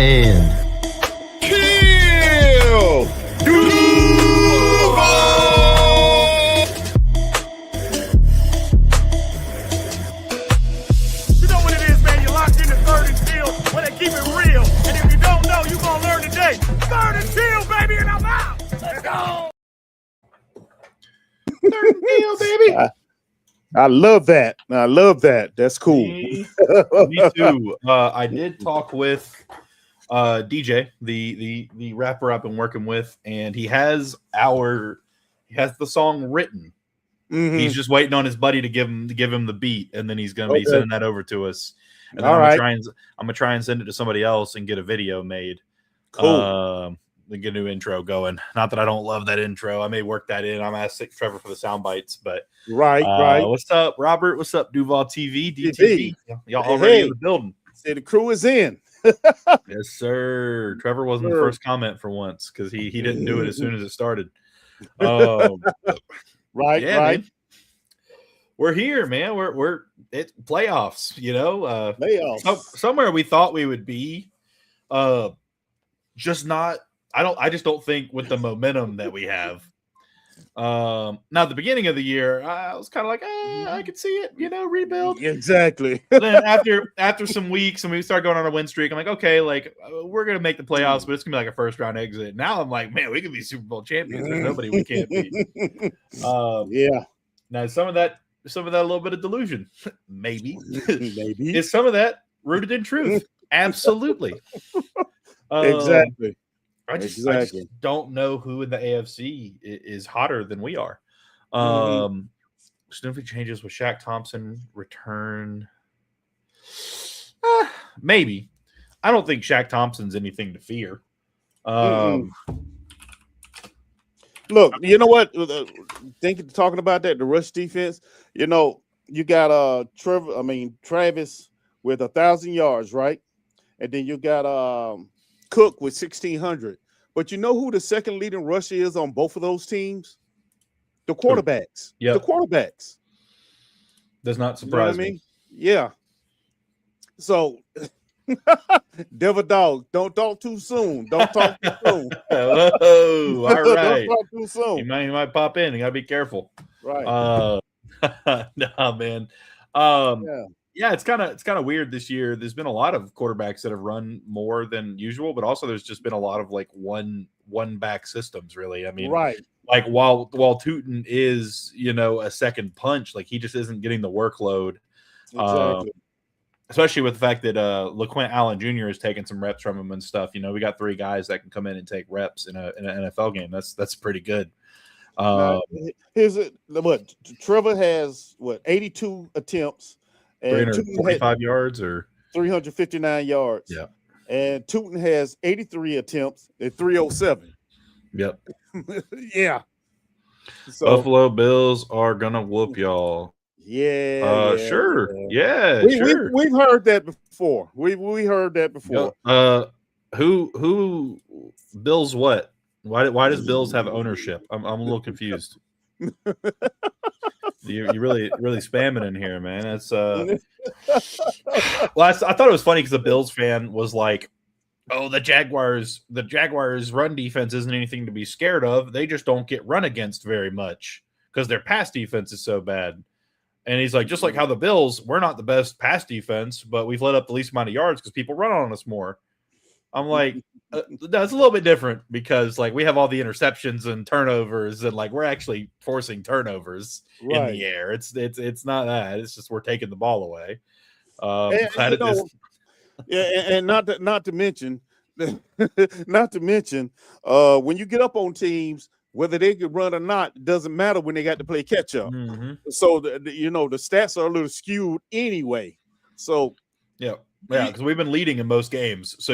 And Teal! You know what it is, man. You're locked into Third and Teal where they keep it real. And if you don't know, you're going to learn today. Third and Teal, baby, and I'm out. Let's go. Third and Teal, baby. I love that. I love that. That's cool. Me too. I did talk with DJ, the rapper I've been working with, and he has the song written. Mhm. He's just waiting on his buddy to give him the beat, and then he's gonna be sending that over to us. And then All I'm right. gonna try and send it to somebody else and get a video made. Cool. Then get a new intro going. Not that I don't love that intro. I may work that in. I'm asking Trevor for the sound bites, but Right. What's up, Robert? What's up, Duval TV, DTV? Y'all already in the building. Say the crew is in. Yes, sir. Trevor wasn't the first comment for once because he didn't do it as soon as it started. Right. Yeah, man. We're here, man. We're it's playoffs, Playoffs. somewhere we thought we would be. Just not. I just don't think with the momentum that we have. Now at the beginning of the year, I was kind of like, I could see it, rebuild. Exactly. Then after some weeks and we start going on a win streak, I'm like, okay, we're gonna make the playoffs, but it's gonna be like a first round exit. Now I'm like, man, we could be Super Bowl champions. There's nobody we can't beat. Yeah. Now some of that a little bit of delusion, maybe. Maybe. Is some of that rooted in truth? Absolutely. Exactly. I just don't know who in the AFC is hotter than we are. Significant changes with Shaq Thompson return. Maybe. I don't think Shaq Thompson's anything to fear. Look, you know what? Talking about that, the rush defense. You got Travis with 1,000 yards, right? And then you got Cook with 1,600. But you know who the second leading rusher is on both of those teams? The quarterbacks. Yeah, the quarterbacks. Does not surprise me. Yeah. So, Devil Dog, don't talk too soon. Don't talk too soon. Oh, all right. Don't talk too soon. He might pop in. You gotta be careful. Right. No, man. Yeah, it's kind of weird this year. There's been a lot of quarterbacks that have run more than usual, but also there's just been a lot of one back systems. Really, I mean, right. Like while Tootin is a second punch, he just isn't getting the workload. Exactly. Especially with the fact that LaQuint Allen Jr. is taking some reps from him and stuff. We got 3 guys that can come in and take reps in an NFL game. That's pretty good. Trevor has 82 attempts. And 345 yards or 359 yards. Yeah. And Tootin has 83 attempts at 307. Yep. Yeah. So, Buffalo Bills are gonna whoop y'all. Yeah. Sure. Yeah. We've heard that before. We heard that before. Who Bills what? Why does Bills have ownership? I'm a little confused. You really spamming in here, man. That's well, I thought it was funny because the Bills fan was like, "Oh, the Jaguars run defense isn't anything to be scared of. They just don't get run against very much because their pass defense is so bad." And he's like, just like how the Bills, we're not the best pass defense, but we've let up the least amount of yards because people run on us more. I'm like, that's a little bit different because we have all the interceptions and turnovers and we're actually forcing turnovers in the air. It's not that. It's just we're taking the ball away. And not to mention when you get up on teams, whether they can run or not, it doesn't matter when they got to play catch up. Mm-hmm. So the stats are a little skewed anyway. So yeah, because we've been leading in most games. So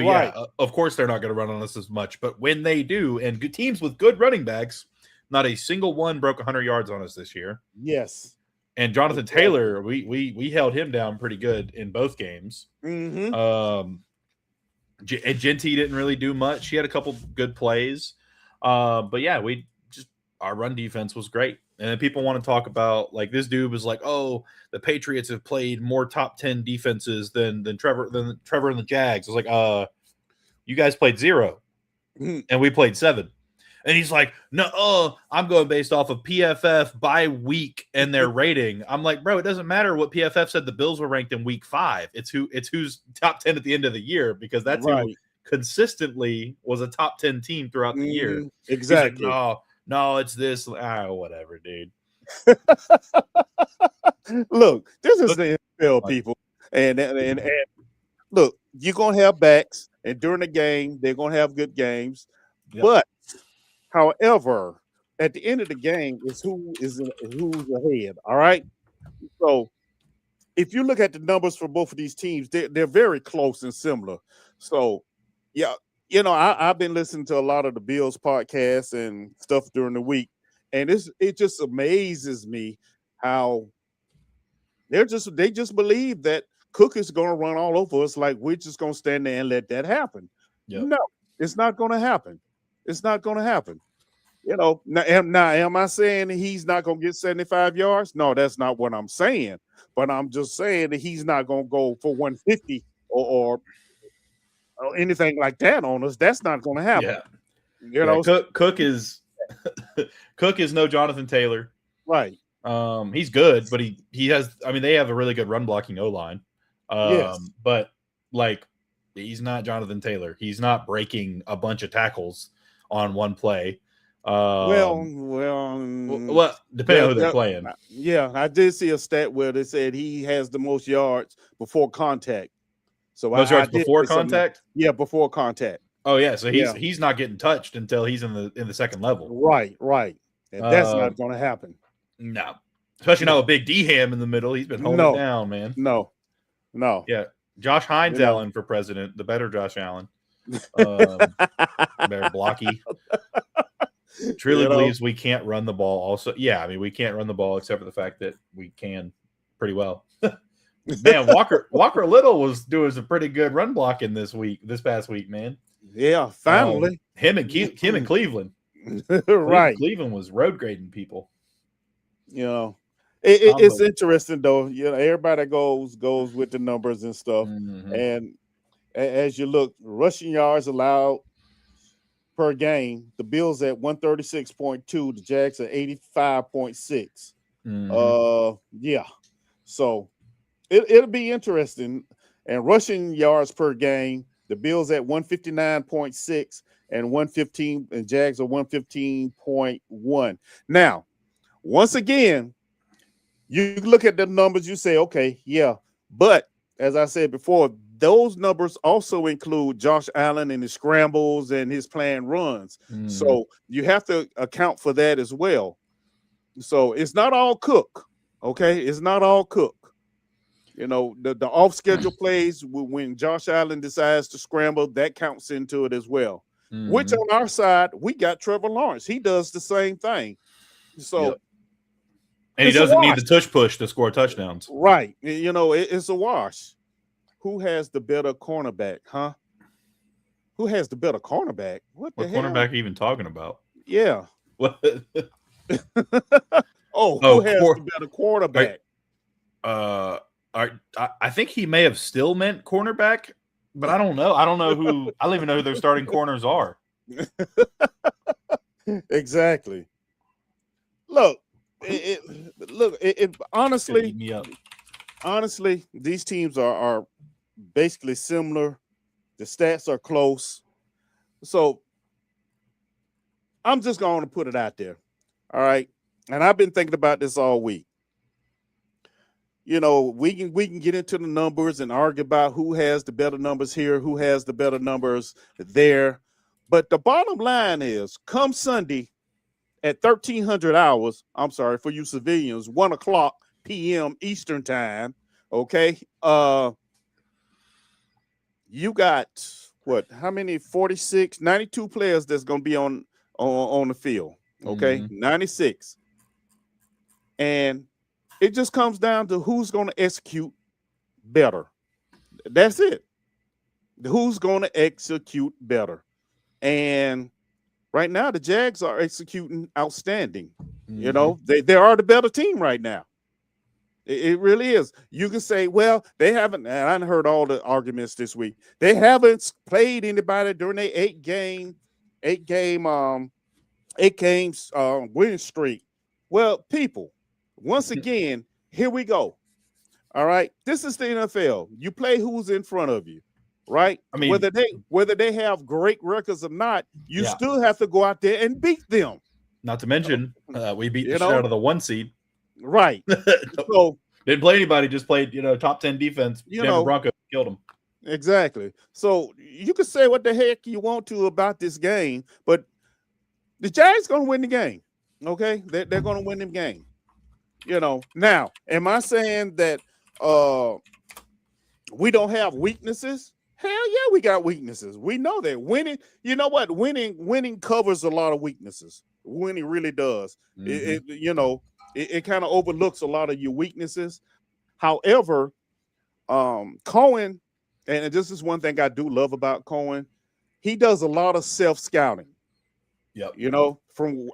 of course they're not going to run on us as much. But when they do, and good teams with good running backs, not a single one broke 100 yards on us this year. Yes. And Jonathan Taylor, we held him down pretty good in both games. Mm-hmm. And Genty didn't really do much. He had a couple good plays. But yeah, our run defense was great. And then people want to talk about this dude was like, oh, the Patriots have played more top 10 defenses than Trevor and the Jags. I was like, You guys played 0, and we played 7. And he's like, no, I'm going based off of PFF by week and their rating. I'm like, bro, it doesn't matter what PFF said the Bills were ranked in week 5. It's who's top 10 at the end of the year, because that's who consistently was a top 10 team throughout the year. Exactly. Like, no, it's this. Whatever, dude. Look, this is the NFL, people. And look, you're going to have backs, and during the game, they're going to have good games. Yep. But however, at the end of the game is who's ahead. All right. So if you look at the numbers for both of these teams, they're very close and similar. So yeah, I've been listening to a lot of the Bills podcasts and stuff during the week, and it just amazes me how they just believe that Cook is going to run all over us, like we're just going to stand there and let that happen. Yep. No, it's not going to happen. It's not going to happen. Now, am I saying that he's not going to get 75 yards? No, that's not what I'm saying. But I'm just saying that he's not going to go for 150 or anything like that on us. That's not going to happen. Yeah. Cook is Cook is no Jonathan Taylor. Right. He's good, but he has. I mean, they have a really good run blocking O-line. Yes. But like, he's not Jonathan Taylor. He's not breaking a bunch of tackles on one play. Well, depending on who they're playing. Yeah, I did see a stat where they said he has the most yards before contact. So most yards before contact? Yeah, before contact. Oh yeah, so he's not getting touched until he's in the second level. Right. And that's not going to happen. No, especially now with Big D-Ham in the middle. He's been holding it down, man. No. Yeah, Josh Hines Allen for president, the better Josh Allen. Better blocky. Truly believes we can't run the ball. Also, yeah, I mean, we can't run the ball except for the fact that we can pretty well. Man, Walker Little was doing some pretty good run blocking this past week, man. Yeah, finally. Him and Cleveland. Right. Cleveland was road grading people. It's interesting though. Everybody goes with the numbers and stuff. Mm-hmm. And as you look, rushing yards allowed per game, the Bills at 136.2, the Jags at 85.6. Mm-hmm. So it'll be interesting. And rushing yards per game, the Bills at 159.6 and 115, and Jags are 115.1. Now, once again, you look at the numbers, you say, okay, yeah. But as I said before, those numbers also include Josh Allen and his scrambles and his planned runs. Mm. So you have to account for that as well. So it's not all Cook, okay? It's not all Cook. The off-schedule plays when Josh Allen decides to scramble, that counts into it as well. Mm-hmm. Which on our side, we got Trevor Lawrence. He does the same thing. So, yep. And he doesn't need the tush push to score touchdowns. Right. It's a wash. Who has the better cornerback, huh? Who has the better cornerback? What cornerback are you even talking about? Yeah. What? Who has the better quarterback? I think he may have still meant cornerback, but I don't know. I don't even know who their starting corners are. Exactly. Look, honestly, these teams are basically similar. The stats are close. So I'm just going to put it out there. All right. And I've been thinking about this all week. We can get into the numbers and argue about who has the better numbers here, who has the better numbers there. But the bottom line is, come Sunday at 1300 hours, I'm sorry, for you civilians, 1:00 p.m. Eastern time, okay? You got how many? 46, 92 players that's going to be on the field, okay? Mm-hmm. 96. And it just comes down to who's going to execute better. That's it. Who's going to execute better? And right now, the Jags are executing outstanding. Mm-hmm. They are the better team right now. It really is. You can say, well, they haven't, and I heard all the arguments this week. They haven't played anybody during their eight games winning streak. Well, people, once again, here we go. All right. This is the NFL. You play who's in front of you, right? I mean, whether they have great records or not, you still have to go out there and beat them. Not to mention, we beat the shit out of the 1 seed. Right. So didn't play anybody, just played, top 10 defense. Denver Broncos killed them. Exactly. So you can say what the heck you want to about this game, but the Giants going to win the game. Okay? They're going to win the game. Now, am I saying that we don't have weaknesses? Hell yeah, we got weaknesses. We know that winning. You know what? Winning covers a lot of weaknesses. Winning really does. Mm-hmm. It kind of overlooks a lot of your weaknesses. However, Cohen, and this is one thing I do love about Cohen, he does a lot of self-scouting. Yep.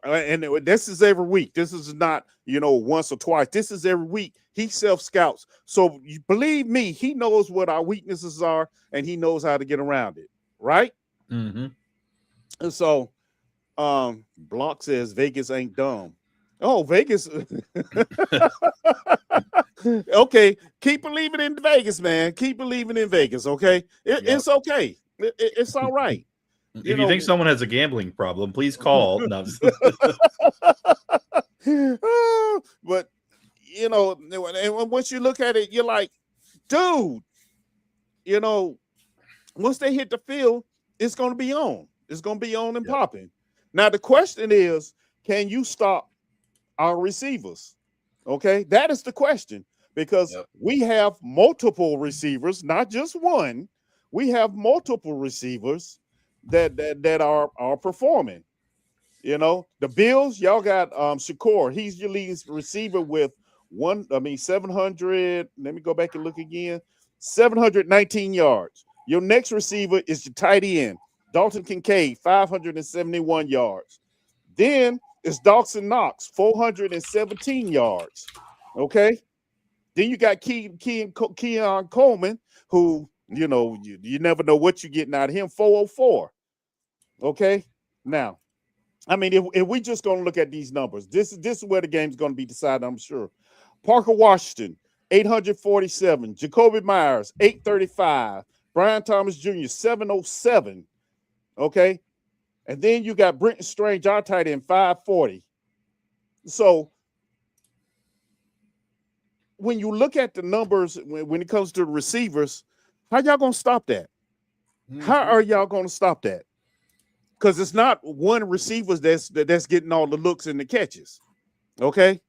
And this is every week. This is not, once or twice. This is every week. He self-scouts. So you believe me, he knows what our weaknesses are, and he knows how to get around it. Right? Mm-hmm. And so Block says Vegas ain't dumb. Oh, Vegas. Okay. Keep believing in Vegas, man. Keep believing in Vegas. Okay. It's okay. It's all right. If you think someone has a gambling problem, please call. No. But and once you look at it, you're like, dude, once they hit the field, it's going to be on. It's going to be on and popping. Now the question is, can you stop our receivers? Okay, that is the question, because we have multiple receivers, not just one. We have multiple receivers that are performing. The Bills, y'all got Shakur. He's your leading receiver with 700. Let me go back and look again. 719 yards. Your next receiver is your tight end, Dalton Kincaid, 571 yards. Then it's Dawson Knox, 417 yards. Okay. Then you got Keon Coleman, who, you never know what you're getting out of him, 404. Okay. Now, I mean, if we just going to look at these numbers, this is where the game's going to be decided, I'm sure. Parker Washington, 847. Jacoby Myers, 835. Brian Thomas Jr., 707. Okay. And then you got Brenton Strange, our tight end, 540. So when you look at the numbers, when it comes to the receivers, how y'all going to stop that? Mm-hmm. How are y'all going to stop that? Because it's not one receiver that's getting all the looks and the catches. Okay.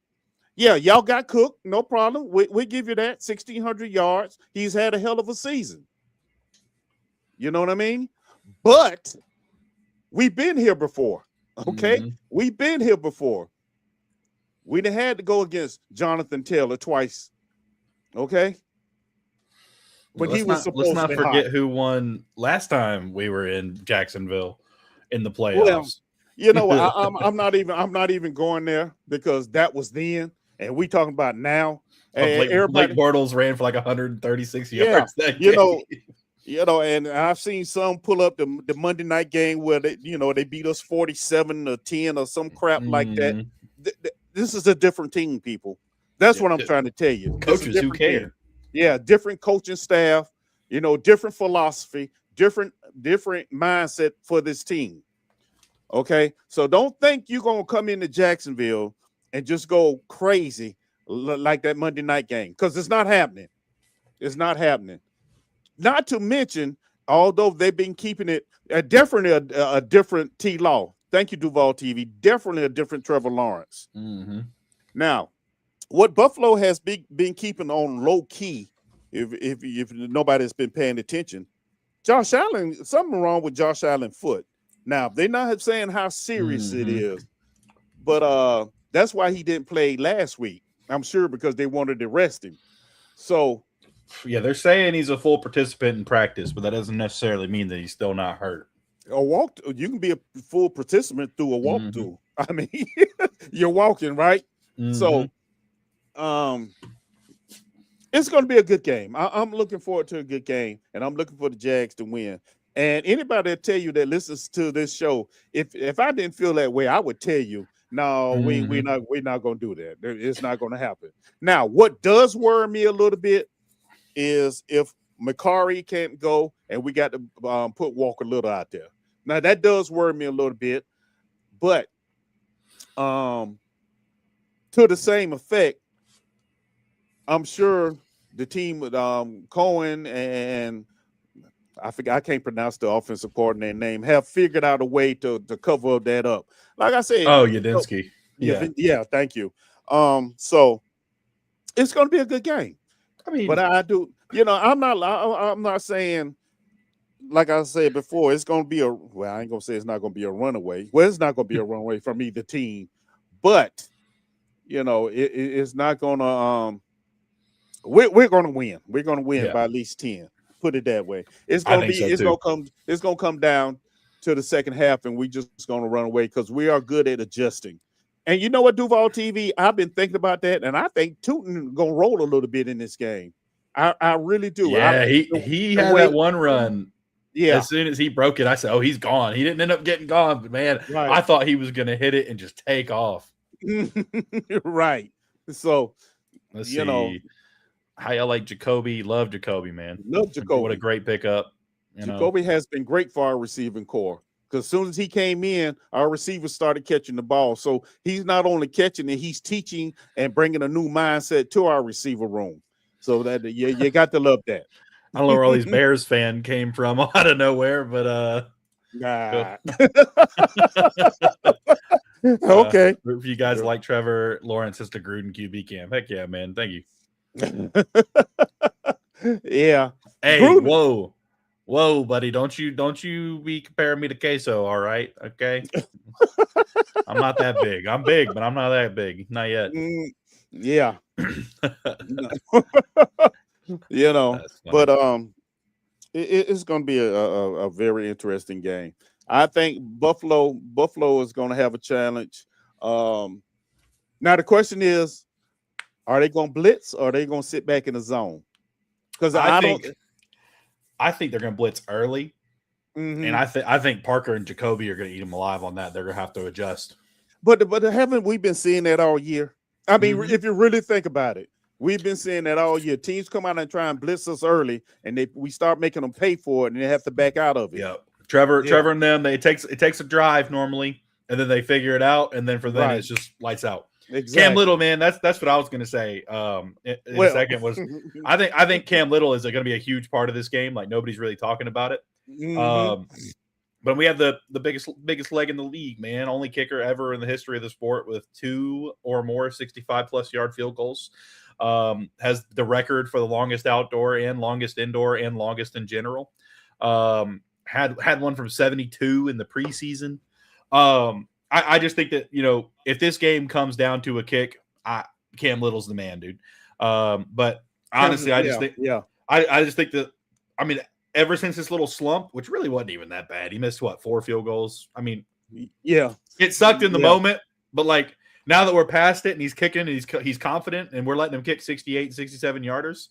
Yeah, y'all got Cook, no problem. We give you that, 1,600 yards. He's had a hell of a season. You know what I mean? But we've been here before. Okay. Mm-hmm. We've been here before. We done had to go against Jonathan Taylor twice. Okay. But let's not forget who won last time we were in Jacksonville in the playoffs. Well, I'm not even going there, because that was then, and we talking about now. And Blake Bortles ran for like 136 yards that game. And I've seen some pull up the Monday night game where they beat us 47-10 or some crap like that. This is a different team, people. That's what I'm trying to tell you. Coaches who care. Team. Yeah, different coaching staff, different philosophy, different mindset for this team. Okay, so don't think you're gonna come into Jacksonville and just go crazy like that Monday night game, because it's not happening. It's not happening. Not to mention, although they've been keeping it definitely a different T-Law. Thank you, Duval TV. Definitely a different Trevor Lawrence. Mm-hmm. Now, what Buffalo has been keeping on low key, if nobody's been paying attention, Josh Allen, something wrong with Josh Allen's foot. Now, they're not saying how serious it is, but that's why he didn't play last week. I'm sure because they wanted to rest him. So, yeah, they're saying he's a full participant in practice, but that doesn't necessarily mean that he's still not hurt. You can be a full participant through a walkthrough. I mean, you're walking, right? Mm-hmm. So, It's going to be a good game. I'm looking forward to a good game, and I'm looking for the Jags to win. And anybody that tell you that listens to this show, if I didn't feel that way, I would tell you, no, we're not going to do that. It's not going to happen. Now, what does worry me a little bit is if McCarry can't go, and we got to put Walker Little out there. Now that does worry me a little bit, but to the same effect, I'm sure the team with Cohen and I can't pronounce the offensive coordinator name, have figured out a way to cover that up. Like I said, Yadinsky. Yeah, thank you. So it's going to be a good game. I mean, but I do, I'm not saying, like I said before, it's going to be I ain't going to say it's not going to be a runaway. Well, it's not going to be a runaway from either team, but it's not going to. We're going to win. We're going to win by at least 10. Put it that way. It's going to be. It's going to come down to the second half, and we just going to run away because we are good at adjusting. And you know what, Duval TV? I've been thinking about that, and I think Tootin going to roll a little bit in this game. I really do. Yeah, he had that one run. Yeah. As soon as he broke it, I said, "Oh, he's gone." He didn't end up getting gone, but man, right. I thought he was going to hit it and just take off. Right. So, let's see. I like Jacoby. Love Jacoby, man. Love Jacoby. What a great pickup. Jacoby has been great for our receiving core. Because as soon as he came in, our receivers started catching the ball. So he's not only catching it, he's teaching and bringing a new mindset to our receiver room. So that you got to love that. I don't know where all these Bears fans came from out of nowhere, but nah. Okay. If you guys like Trevor Lawrence as the Gruden QB cam, heck yeah, man. Thank you. Yeah. Hey, whoa, buddy! Don't you be comparing me to Queso? All right, okay. I'm not that big. I'm big, but I'm not that big. Not yet. Yeah. But it's going to be a very interesting game. I think Buffalo is going to have a challenge. Now the question is, are they going to blitz or are they going to sit back in the zone? Because I think they're going to blitz early, and I think Parker and Jacoby are going to eat them alive on that. They're going to have to adjust. But haven't we been seeing that all year? I mean, if you really think about it, we've been seeing that all year. Teams come out and try and blitz us early, and we start making them pay for it, and they have to back out of it. Yeah, Trevor and them. It takes a drive normally, and then they figure it out, and then for them it's just lights out. Exactly. Cam Little, man, that's what I was going to say. In a second was I think Cam Little is going to be a huge part of this game. Like nobody's really talking about it. But we have the biggest leg in the league, man. Only kicker ever in the history of the sport with 2 or more 65+ yard field goals. Has the record for the longest outdoor and longest indoor and longest in general. Had one from 72 in the preseason. I just think that, if this game comes down to a kick, Cam Little's the man, dude. But honestly, I just think that, I mean, ever since his little slump, which really wasn't even that bad, he missed 4 field goals. I mean, yeah, it sucked in the moment, but like now that we're past it and he's kicking and he's confident and we're letting him kick 68, 67 yarders,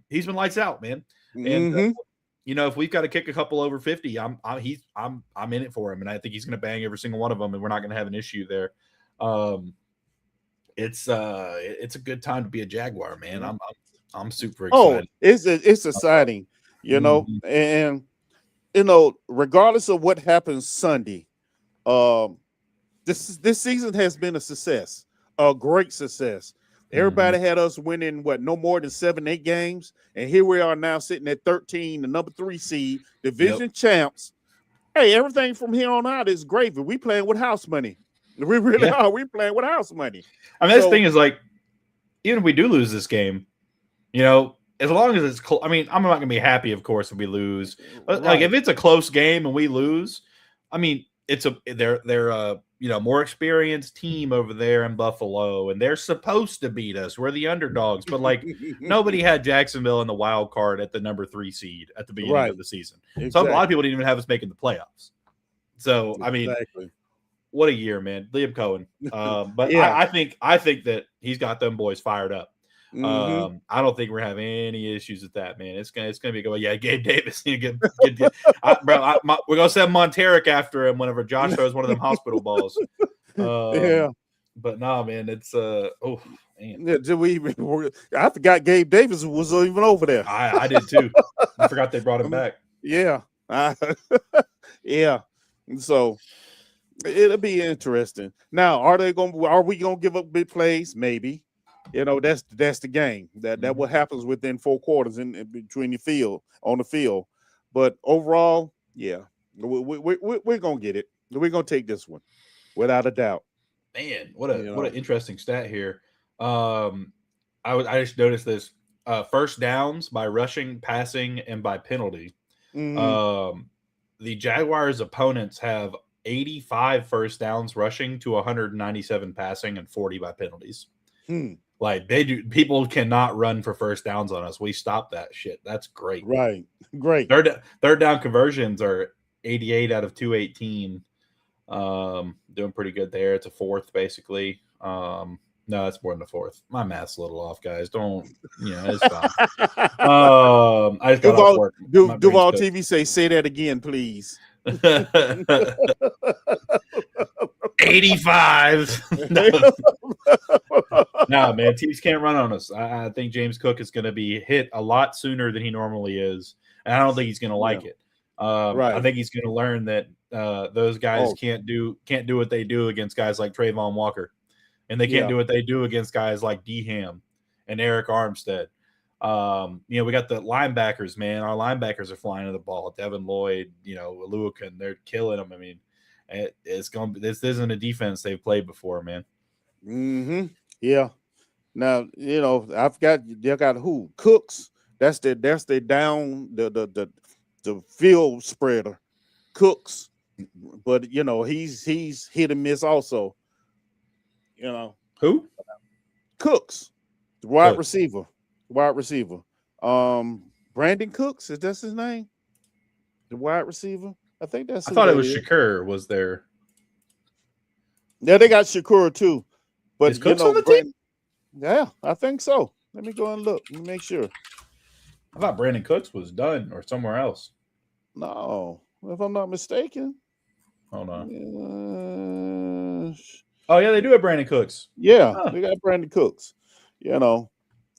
he's been lights out, man. And if we've got to kick a couple over 50, I'm in it for him, and I think he's going to bang every single one of them, and we're not going to have an issue there. It's a good time to be a Jaguar, man. I'm super excited. It's exciting, and regardless of what happens Sunday, this season has been a success, a great success. Everybody had us winning no more than 7-8 games, and here we are now sitting at 13, the number 3 seed, division champs. Hey, everything from here on out is gravy. We playing with house money. We really are. We playing with house money. I mean, this thing is like, even if we do lose this game, as long as it's close. I mean, I'm not going to be happy, of course, if we lose. But like, if it's a close game and we lose, I mean, they're more experienced team over there in Buffalo, and they're supposed to beat us. We're the underdogs, but like nobody had Jacksonville in the wild card at the number 3 seed at the beginning of the season. Exactly. So a lot of people didn't even have us making the playoffs. So I mean, what a year, man. Liam Cohen. But I think that he's got them boys fired up. I don't think we're having any issues with that, man. It's gonna be good. Yeah, Gabe Davis. We're gonna send Monteric after him whenever Josh throws one of them hospital balls. Yeah. But nah, man, it's oh man. Yeah, did we even, I forgot Gabe Davis was even over there. I did too. I forgot they brought him back. Yeah. Yeah. So it'll be interesting. Now, are we gonna give up big plays? Maybe. You know, that's the game. That what happens within 4 quarters in between on the field. But overall, yeah, we're gonna get it. We're gonna take this one without a doubt. Man, what an interesting stat here. I just noticed this. First downs by rushing, passing, and by penalty. The Jaguars' opponents have 85 first downs rushing to 197 passing and 40 by penalties. Like people cannot run for first downs on us. We stop that shit. That's great. Right. Great. Third down conversions are 88 out of 218. Doing pretty good there. It's a fourth, basically. No, it's more than a fourth. My math's a little off, guys. Don't, it's fine. I just got off work. Duval TV say that again, please. 85. No, man, teams can't run on us. I think James Cook is going to be hit a lot sooner than he normally is, and I don't think he's going to like it. Right. I think he's going to learn that those guys can't do what they do against guys like Trayvon Walker, and they can't do what they do against guys like Deham and Eric Armstead. We got the linebackers, man. Our linebackers are flying to the ball. Devin Lloyd, Aluakin, they're killing them. I mean, this isn't a defense they've played before, man. Yeah. Now, I've got who? Cooks. That's their down the field spreader. Cooks. But he's hit and miss also. Who? Cooks. The wide receiver. Brandon Cooks, is that his name? The wide receiver? I think that's I thought it was Shakur was there. Yeah, they got Shakur too. But is Cooks on the team? Yeah, I think so. Let me go and look. Let me make sure. I thought Brandon Cooks was done or somewhere else. No, if I'm not mistaken. Hold on. Oh, yeah, they do have Brandon Cooks. Yeah, they got Brandon Cooks.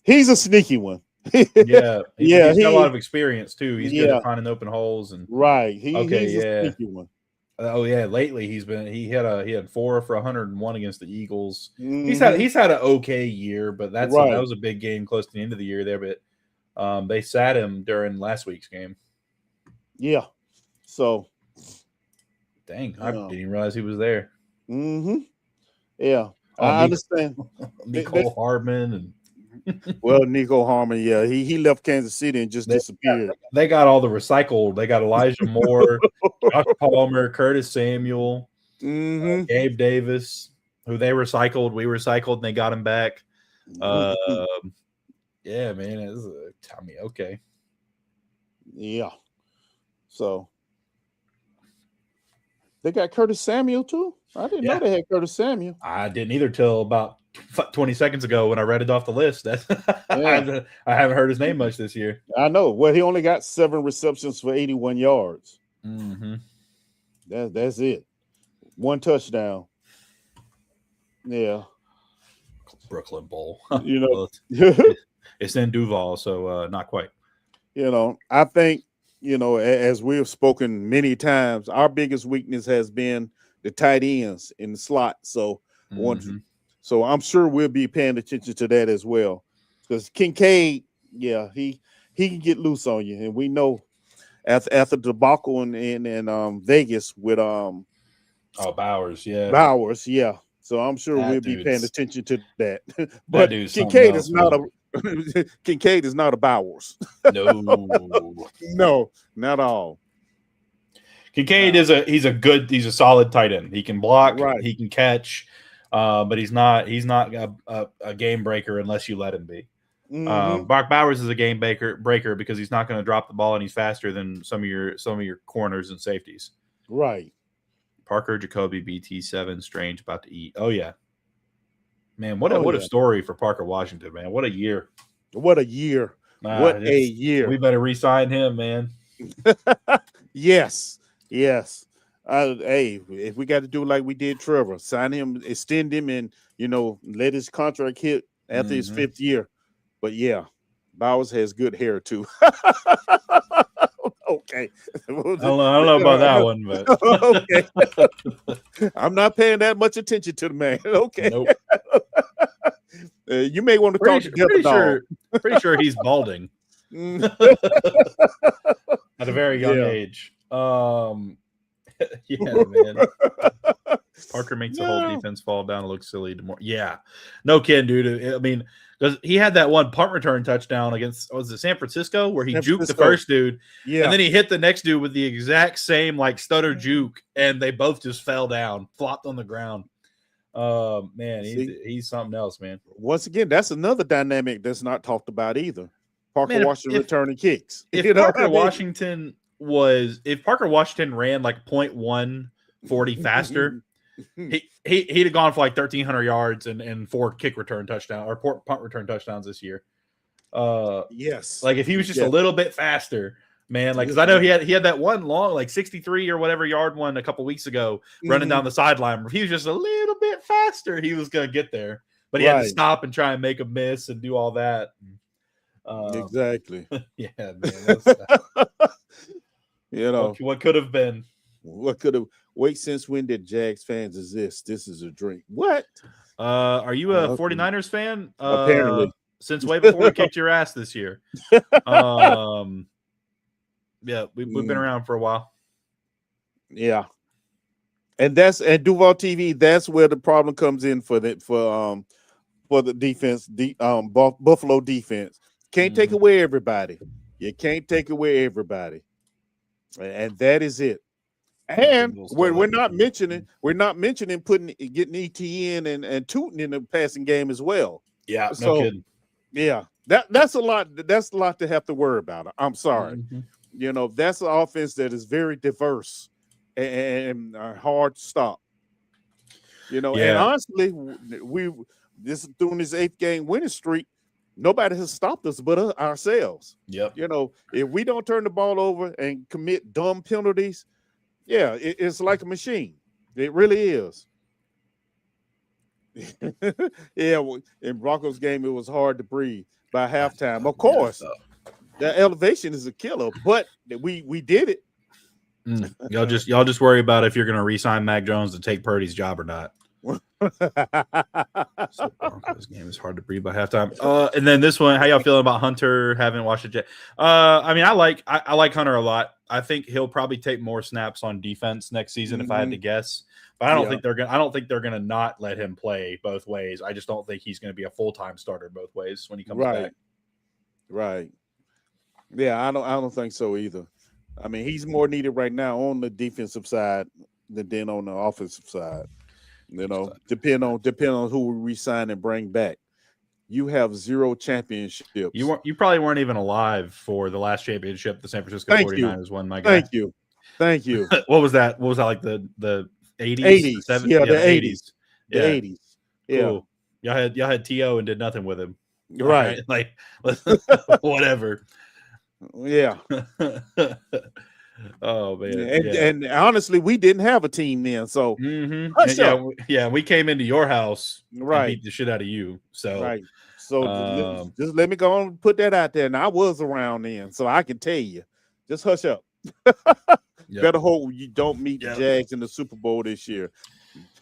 He's a sneaky one. He's got a lot of experience too. He's good at finding open holes and right. He's a sneaky one. Oh yeah, lately he had 4 for 101 against the Eagles. He's had an okay year, but that was a big game close to the end of the year there. But they sat him during last week's game. Yeah. So, dang, I didn't even realize he was there. Yeah, I understand. Nicole Hardman and. Well, Nico Harmon, yeah, he left Kansas City and just disappeared. They got all the recycled. They got Elijah Moore, Josh Palmer, Curtis Samuel, Gabe Davis, who they recycled. We recycled, and they got him back. Yeah, man, it's Tommy. Okay, yeah. So they got Curtis Samuel too. I didn't know they had Curtis Samuel. I didn't either till about 20 seconds ago when I read it off the list. That's I haven't heard his name much this year. I know. Well, he only got 7 receptions for 81 yards. That's it. 1 touchdown. Yeah. Brooklyn Bowl. It's in Duval, so not quite. I think, as we have spoken many times, our biggest weakness has been the tight ends in the slot. So So I'm sure we'll be paying attention to that as well. Because Kincaid, he can get loose on you. And we know after the debacle in Vegas with Bowers, Bowers, yeah. So I'm sure we'll be paying attention to that. But Kincaid is not Kincaid is not a Bowers. No. No, not at all. Kincaid he's a solid tight end. He can block, he can catch. But he's not a game breaker unless you let him be. Brock Bowers is a game breaker because he's not going to drop the ball and he's faster than some of your corners and safeties. Right. Parker, Jacoby, BT7, Strange about to eat. Oh yeah. Man, what a story for Parker Washington, man. What a year. What a year. What a year. We better re-sign him, man. Yes. Hey, if we got to do like we did Trevor, sign him, extend him, and let his contract hit after his 5th year. But yeah, Bowers has good hair too. Okay. I don't know about that one, but okay. I'm not paying that much attention to the man. Okay. Nope. You may want to talk together. Pretty sure he's balding at a very young age. Yeah, man. Parker makes the whole defense fall down. It looks silly. Yeah, no kidding, dude. I mean, because he had that one punt return touchdown against San Francisco where he juked the first dude, and then he hit the next dude with the exact same stutter juke, and they both just fell down, flopped on the ground. Man, he's something else, man. Once again, that's another dynamic that's not talked about either. Parker Washington returning kicks. If Parker Washington ran 0.140 faster, he'd have gone for 1,300 yards and 4 kick return touchdowns or punt return touchdowns this year. Yes. If he was just a little bit faster, man. Because I know he had that one long 63 or whatever yard one a couple weeks ago running down the sideline. If he was just a little bit faster, he was gonna get there. But he had to stop and try and make a miss and do all that. Exactly. Yeah, man. What could have been? What could have? Wait, since when did Jags fans exist? This is a dream. What? Are you a 49ers fan? Apparently. Since way before we kicked your ass this year. Yeah, we've been around for a while. Yeah. And Duval TV, that's where the problem comes in for the defense, Buffalo defense. Can't take away everybody. You can't take away everybody. And that is it. And we're not mentioning getting ETN and Tootin in the passing game as well. Yeah, no kidding. Yeah, that's a lot. That's a lot to have to worry about. I'm sorry. That's an offense that is very diverse and hard to stop. And honestly, during this 8th game winning streak, nobody has stopped us but ourselves. Yep. If we don't turn the ball over and commit dumb penalties, it's like a machine. It really is. In Broncos game, it was hard to breathe by halftime. Of course, that elevation is a killer, but we did it. Y'all just worry about if you're going to re-sign Mac Jones to take Purdy's job or not. So Broncos game is hard to breathe by halftime. And then this one, how y'all feeling about Hunter? Haven't watched it yet. I mean, I like Hunter a lot. I think he'll probably take more snaps on defense next season if I had to guess. But I don't think they're gonna not let him play both ways. I just don't think he's gonna be a full-time starter both ways when he comes back. Right. Yeah, I don't think so either. I mean, he's more needed right now on the defensive side than on the offensive side. Depend on who we re-sign and bring back. You have 0 championships. You probably weren't even alive for the last championship the San Francisco 49ers won, my guy. Thank you. What was that? What was that, like the 80s? 80s. 70s? Yeah, the 80s. The 80s. Yeah. Cool. Y'all had T.O. and did nothing with him. Right. Like whatever. Yeah. Oh man. And honestly, we didn't have a team then. So we came into your house and beat the shit out of you. So So just let me go on and put that out there. And I was around then, so I can tell you. Just hush up. Better hope you don't meet the Jags in the Super Bowl this year.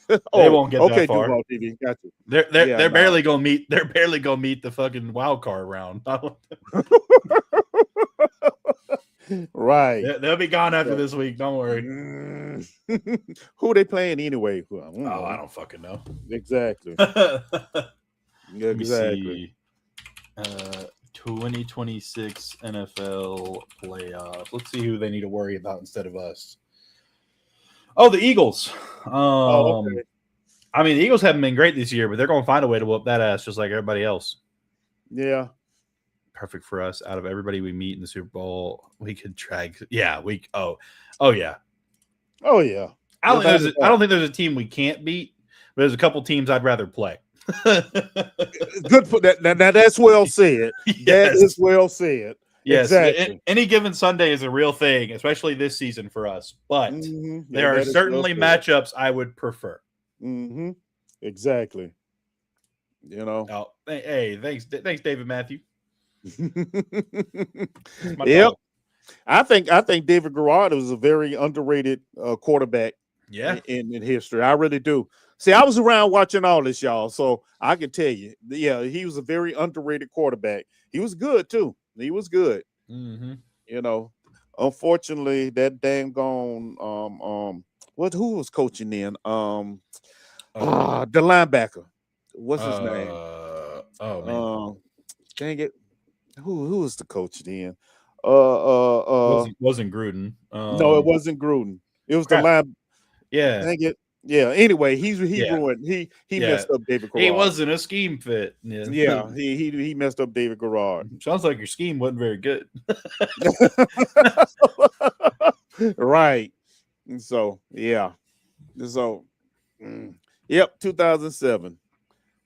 They won't get that far. Duval TV, got you. They're barely gonna meet. They're barely gonna meet the fucking wild card round. Right. They'll be gone after this week. Don't worry. Who are they playing anyway? I don't fucking know. Exactly. Exactly. 2026 NFL playoff. Let's see who they need to worry about instead of us. Oh, the Eagles. Okay. I mean, the Eagles haven't been great this year, but they're going to find a way to whoop that ass just like everybody else. Yeah. Perfect for us. Out of everybody we meet in the Super Bowl, we could drag. Yeah, Oh, yeah. Oh, yeah. I don't think there's a team we can't beat, but there's a couple teams I'd rather play. Good for that. Now that's well said. Yes. That is well said. Yes, Exactly. any given Sunday is a real thing, especially this season for us. But there are certainly matchups I would prefer. Exactly. You know. Oh, hey, thanks, David Matthew. Yep. I think David Garrard was a very underrated quarterback. Yeah. In history, I really do. See, I was around watching all this, y'all, so I can tell you, yeah, he was a very underrated quarterback. He was good too. He was good. You know, unfortunately, that dang gone. Who was coaching then? The linebacker. What's his name? Oh man, dang it. Who was the coach then? wasn't Gruden. No, it wasn't Gruden. It was the line. Yeah. Dang it. Yeah. Anyway, he ruined. He messed up David Garrard. He wasn't a scheme fit. Yeah. He messed up David Garrard. Sounds like your scheme wasn't very good. Right. And so yeah. So yep, 2007.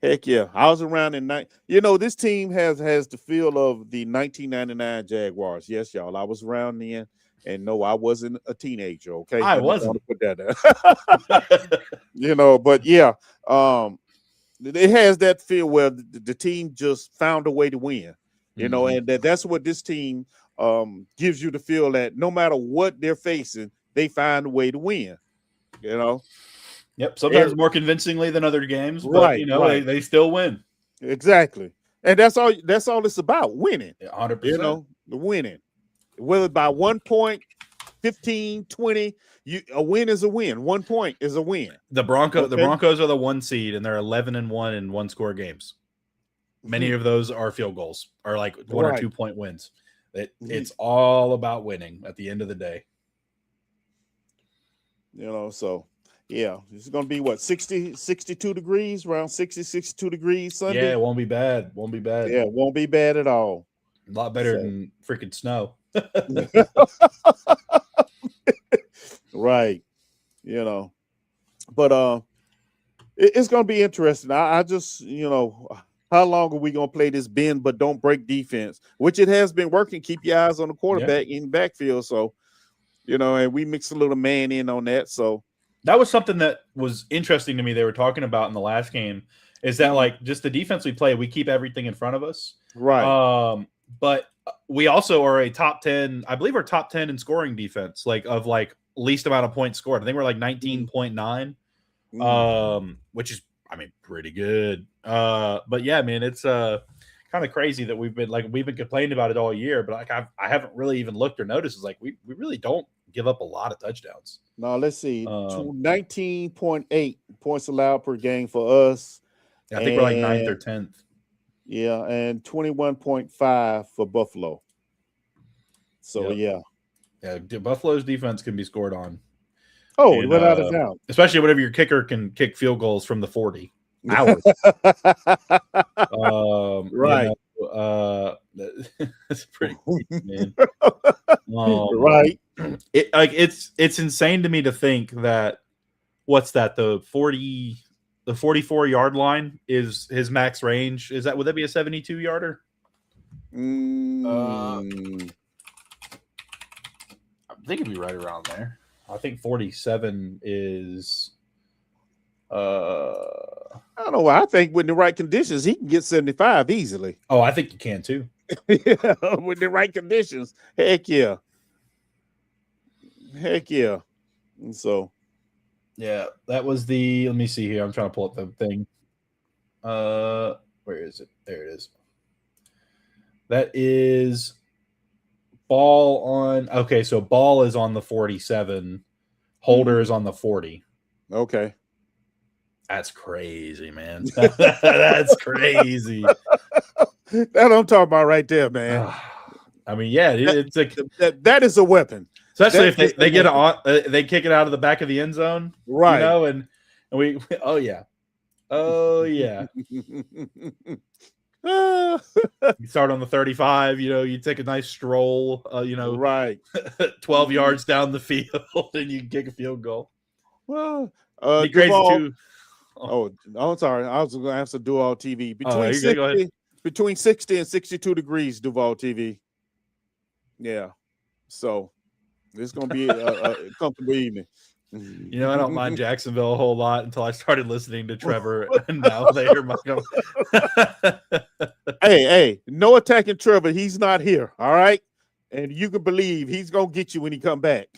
Heck yeah. I was around in this team has the feel of the 1999 Jaguars. Yes, y'all. I was around then. And no, I wasn't a teenager. Okay, I wasn't. Put that there. But yeah, it has that feel where the team just found a way to win. And that's what this team gives you the feel that no matter what they're facing, they find a way to win. Yep. Sometimes more convincingly than other games, but right. They still win. Exactly, and that's all it's about: winning. 100%. The winning. Whether by 1 point, 15, 20, a win is a win. 1 point is a win. The Broncos are the 1 seed, and they're 11-1 in 1-score games. Many of those are field goals, or like 1 or 2 point wins. It's all about winning at the end of the day. So yeah, it's going to be what, 62 degrees, around 62 degrees Sunday. Yeah, it won't be bad. Yeah, it won't be bad at all. A lot better than freaking snow. Right. But it's going to be interesting. I just, how long are we going to play this bend but don't break defense, which it has been working. Keep your eyes on the quarterback in the backfield. So, and we mix a little man in on that. So that was something that was interesting to me. They were talking about in the last game is that like just the defense we play, we keep everything in front of us. Right. But we also are a top 10, I believe we're top 10 in scoring defense, like of like least amount of points scored. I think we're like 19.9, which is, pretty good. But yeah, man, it's kind of crazy that we've been complaining about it all year, but like I haven't really even looked or noticed. It's like we really don't give up a lot of touchdowns. No, let's see. 19.8 points allowed per game for us. I think we're like 9th or 10th. Yeah, and 21.5 for Buffalo. So yeah, Buffalo's defense can be scored on. Oh, without a doubt. Especially whenever your kicker can kick field goals from the 40. Hours. Right. That's pretty cool, man. Right. It's insane to me to think that the 44-yard line is his max range. Would that be a 72-yarder? I think it'd be right around there. I think 47 is I don't know. I think with the right conditions, he can get 75 easily. Oh, I think you can too. Yeah, with the right conditions. Heck yeah. And so yeah, that was let me see here. I'm trying to pull up the thing. Where is it? There it is. That is Ball on. Okay, so Ball is on the 47. Holder is on the 40. Okay. That's crazy, man. That's crazy. That I'm talking about right there, man. It's like that is a weapon. Especially if they get it on, they kick it out of the back of the end zone, right? And we oh yeah. You start on the 35. You take a nice stroll. Right, 12 yards down the field, and you can kick a field goal. Well, crazy too. Oh, I'm sorry. I was going to answer Duval TV. Go ahead. Between 60 and 62 degrees, Duval TV. Yeah. So it's going to be a comfortable evening. You know, I don't mind Jacksonville a whole lot until I started listening to Trevor, and now they hear my. Hey, no attacking Trevor. He's not here. All right, and you can believe he's gonna get you when he come back.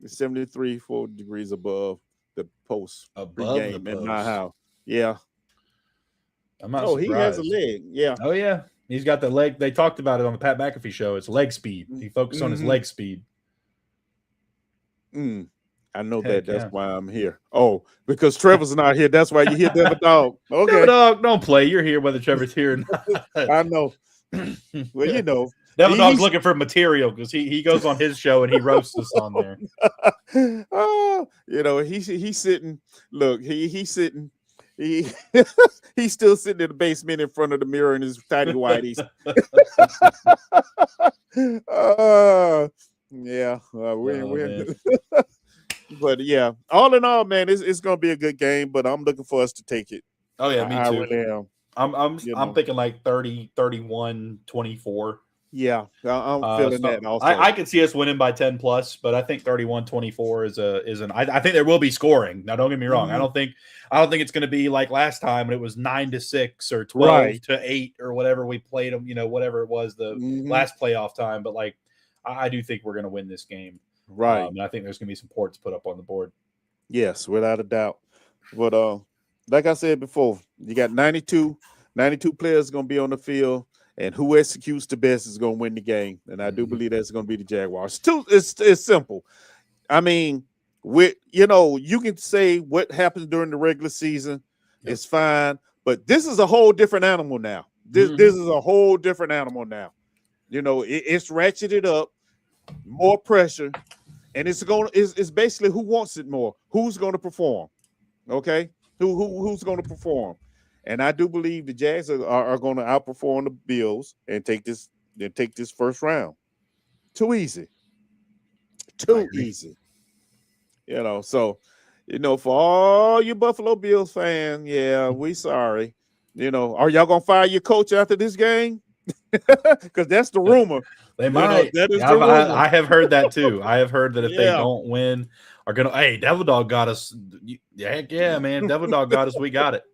73 4 degrees above the post game in my house. Yeah. I'm not surprised. He has a leg. Yeah. Oh yeah, he's got the leg. They talked about it on the Pat McAfee show. It's leg speed. He focused on his leg speed. I know that. That's why I'm here. Oh, because Trevor's not here. That's why you hear Devil Dog. Okay. Devil Dog, don't play. You're here whether Trevor's here or not. I know. Well, you know. Devil Dog's looking for material because he goes on his show and he roasts us on there. Oh, you know, he's sitting. Look, he's sitting. He's still sitting in the basement in front of the mirror in his tidy whities. Yeah, but yeah, all in all, man, it's gonna be a good game. But I'm looking for us to take it. Oh yeah, me too. I really am. I'm thinking like 30, 31, 24. Yeah, I'm feeling that also. I could see us winning by 10 plus, but I think 31-24 I think there will be scoring. Now, don't get me wrong. I don't think it's going to be like last time when it was 9-6 or 12-8 or whatever we played them. You know, whatever it was the last playoff time. But like, I do think we're going to win this game. Right. And I think there's going to be some points put up on the board. Yes, without a doubt. But like I said before, you got 92 players going to be on the field. And who executes the best is going to win the game. And I do believe that's going to be the Jaguars. It's simple. I mean, you can say what happens during the regular season is fine, but this is a whole different animal now. This is a whole different animal now. You know, it's ratcheted up, more pressure, and it's basically who wants it more, who's going to perform. Okay, who's going to perform. And I do believe the Jags are going to outperform the Bills and take this first round. Too easy. You know, so, you know, for all you Buffalo Bills fans, yeah, we sorry. You know, are y'all going to fire your coach after this game? Because that's the rumor. They might. You know, that is the rumor. I have heard that too. I have heard that if they don't win, are going to, hey, Devil Dog got us. Heck yeah, man. Devil Dog got us. We got it.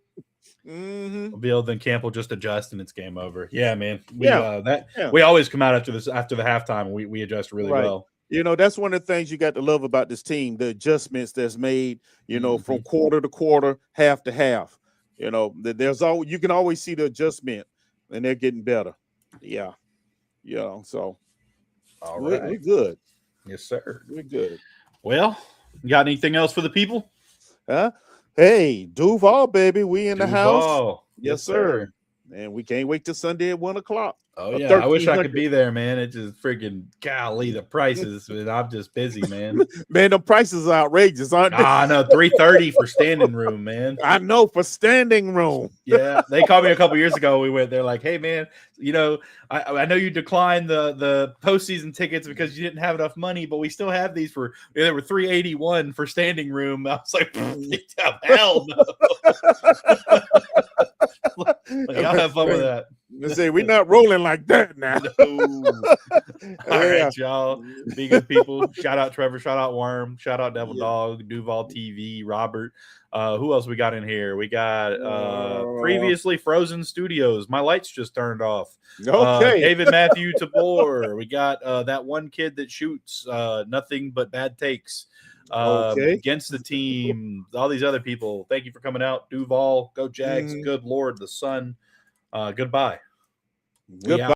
Bill, then Camp will just adjust and it's game over. Yeah, man. We always come out after the halftime. We adjust really well. You know, that's one of the things you got to love about this team, the adjustments that's made, you know, from quarter to quarter, half to half. You know, you can always see the adjustment and they're getting better. Yeah. You know, so all right. We're good. Yes, sir. We're good. Well, you got anything else for the people? Hey, Duval, baby, we in the house. Yes, sir. And we can't wait till Sunday at 1:00. Oh yeah, I wish I could be there, man. It's just freaking golly, the prices. I'm just busy, man. Man, the prices are outrageous, aren't they? I know, $330 for standing room, man. I know, for standing room. Yeah, they called me a couple years ago. We went. They're like, "Hey, man, you know, I know you declined the postseason tickets because you didn't have enough money, but we still have these for. They were $381 for standing room." I was like, "Hell no." Like, I'll have fun with that. Let's say we're not rolling like that now. No. All right, y'all. Be good people. Shout out Trevor. Shout out Worm. Shout out Devil Dog. Duval TV. Robert. Who else we got in here? We got previously Frozen Studios. My lights just turned off. Okay. David Matthew Tabor. We got that one kid that shoots nothing but bad takes. Against the team, all these other people. Thank you for coming out. Duval, go Jags. Good Lord, the sun. Goodbye. Goodbye.